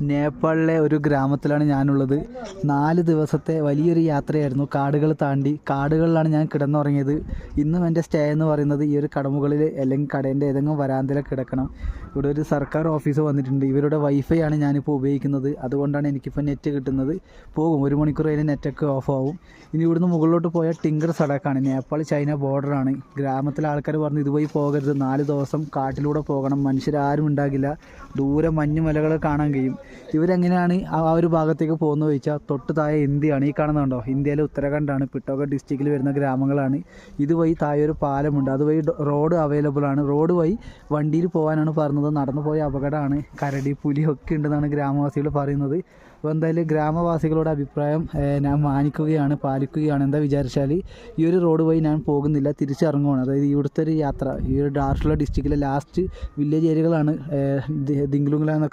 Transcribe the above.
നേപ്പാളിലെ ഒരു ഗ്രാമത്തിലാണ് ഞാനുള്ളത്. 4 ദിവസത്തെ വലിയൊരു യാത്രയായിരുന്നു. കാടുകൾ താണ്ടി കാടുകളിലാണ് ഞാൻ കിടന്നുറങ്ങിയത്. ഇന്നും എൻ്റെ സ്റ്റേ എന്ന് പറയുന്നത് ഈ ഒരു കടമുകളിൽ അല്ലെങ്കിൽ കടേൻ്റെ ഏതെങ്കിലും വരാന്തയിൽ കിടക്കണം. ഇവിടെ ഒരു സർക്കാർ ഓഫീസ് വന്നിട്ടുണ്ട്. ഇവരുടെ വൈഫൈ ആണ് ഞാനിപ്പോൾ ഉപയോഗിക്കുന്നത്. അതുകൊണ്ടാണ് എനിക്കിപ്പോൾ നെറ്റ് കിട്ടുന്നത്. പോകും 1 മണിക്കൂർ കഴിഞ്ഞ് നെറ്റൊക്കെ ഓഫ് ആവും. ഇനി ഇവിടുന്ന് മുകളിലോട്ട് പോയാൽ ടിങ്കർ സടക്കാണ്. നേപ്പാൾ ചൈന ബോർഡറാണ്. ഗ്രാമത്തിലെ ആൾക്കാർ പറഞ്ഞു ഇതുവഴി പോകരുത്, 4 ദിവസം കാട്ടിലൂടെ പോകണം, മനുഷ്യരാരും ഉണ്ടാകില്ല, ദൂരെ മഞ്ഞുമലകൾ കാണാൻ കഴിയും. ഇവരെങ്ങനെയാണ് ആ ഒരു ഭാഗത്തേക്ക് പോകുന്നത് ചോദിച്ചാൽ തൊട്ട് താഴെ ഇന്ത്യയാണ്. ഈ കാണുന്നുണ്ടോ, ഇന്ത്യയിലെ ഉത്തരാഖണ്ഡാണ്, പിട്ടോഗഡ് ഡിസ്ട്രിക്റ്റിൽ വരുന്ന ഗ്രാമങ്ങളാണ്. ഇതുവഴി താഴെ ഒരു പാലമുണ്ട്, അതുവഴി റോഡ് അവൈലബിൾ ആണ്. റോഡ് വഴി വണ്ടിയിൽ പോകാനാണ് പറഞ്ഞത്. നടന്നു പോയ അപകടമാണ്. കരടി പുലി ഒക്കെ ഉണ്ടെന്നാണ് ഗ്രാമവാസികൾ പറയുന്നത്. അപ്പോൾ എന്തായാലും ഗ്രാമവാസികളുടെ അഭിപ്രായം ഞാൻ മാനിക്കുകയാണ്, പാലിക്കുകയാണ്. എന്താ വിചാരിച്ചാൽ ഈ ഒരു റോഡ് വഴി ഞാൻ പോകുന്നില്ല, തിരിച്ചിറങ്ങുവാണ്. അതായത് ഇവിടുത്തെ ഒരു യാത്ര ഈ ഒരു ഡാർഫുള ഡിസ്ട്രിക്റ്റിലെ ലാസ്റ്റ് വില്ലേജ് ഏരിയകളാണ് ദിങ്ലുങ്ല എന്നൊക്കെ